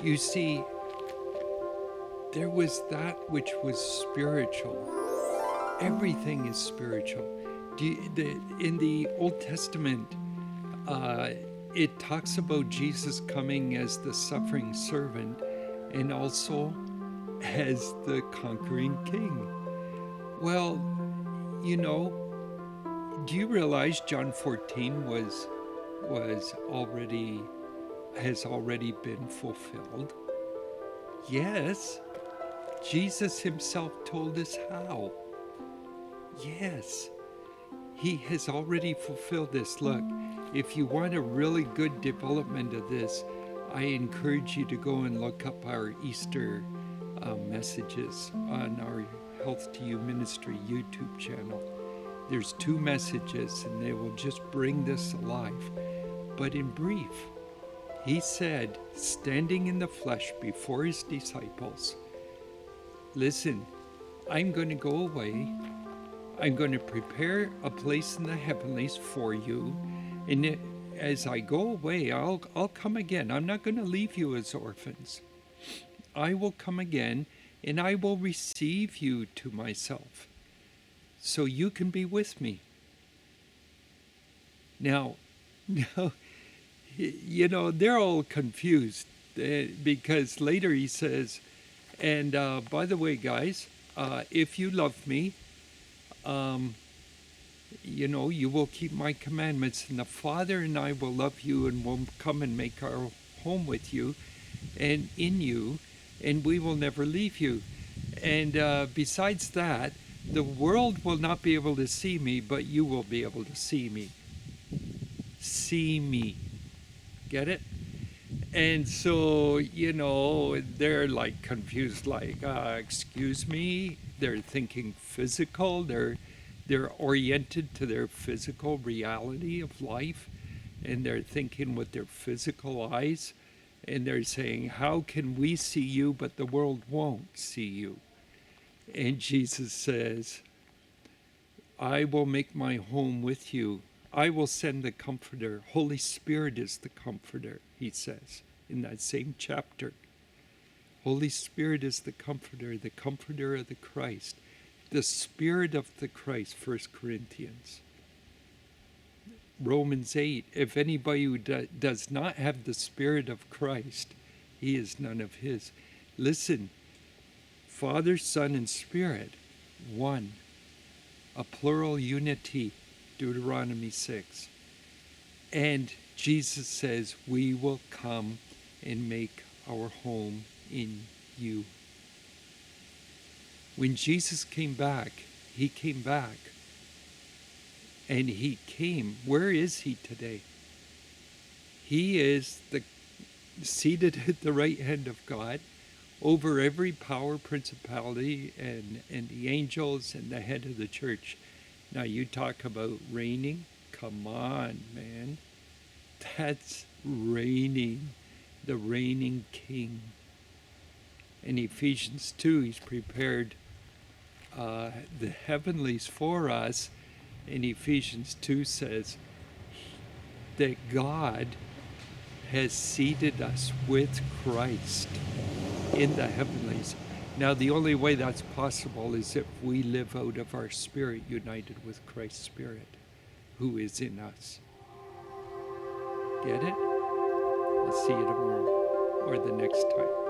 You see, there was that which was spiritual. Everything is spiritual. In the Old Testament, it talks about Jesus coming as the suffering servant and also as the conquering king. Well, do you realize John 14 has already been fulfilled? Yes. Jesus himself told us how. Yes. He has already fulfilled this. Look, if you want a really good development of this, I encourage you to go and look up our Easter messages on our Health to You Ministry YouTube channel. There's 2 messages, and they will just bring this alive. But in brief, he said, standing in the flesh before his disciples, listen, I'm going to go away. I'm going to prepare a place in the heavenlies for you. And as I go away, I'll come again. I'm not going to leave you as orphans. I will come again, and I will receive you to myself, so you can be with me. Now, they're all confused because later he says, and by the way, guys, if you love me, you will keep my commandments, and the Father and I will love you, and will come and make our home with you and in you, and we will never leave you. And besides that, the world will not be able to see me, but you will be able to see me. See me. Get it? And so, they're like confused, like, excuse me? They're thinking physical. They're oriented to their physical reality of life, and they're thinking with their physical eyes, and they're saying, how can we see you, but the world won't see you? And Jesus says, I will make my home with you. I will send the Comforter. Holy Spirit is the Comforter, he says in that same chapter. Holy Spirit is the Comforter of the Christ, the Spirit of the Christ, 1 Corinthians. Romans 8, if anybody who does not have the Spirit of Christ, he is none of his. Listen, Father, Son, and Spirit, one, a plural unity, Deuteronomy 6. And Jesus says, we will come and make our home in you. When Jesus came back, he came back. And he came. Where is he today? He is seated at the right hand of God, over every power, principality, and the angels, and the head of the church. Now you talk about reigning. Come on, man. That's reigning. The reigning king. In Ephesians 2, he's prepared the heavenlies for us. And Ephesians 2 says that God has seated us with Christ in the heavenlies. Now, the only way that's possible is if we live out of our spirit united with Christ's Spirit, who is in us. Get it? I'll see you tomorrow or the next time.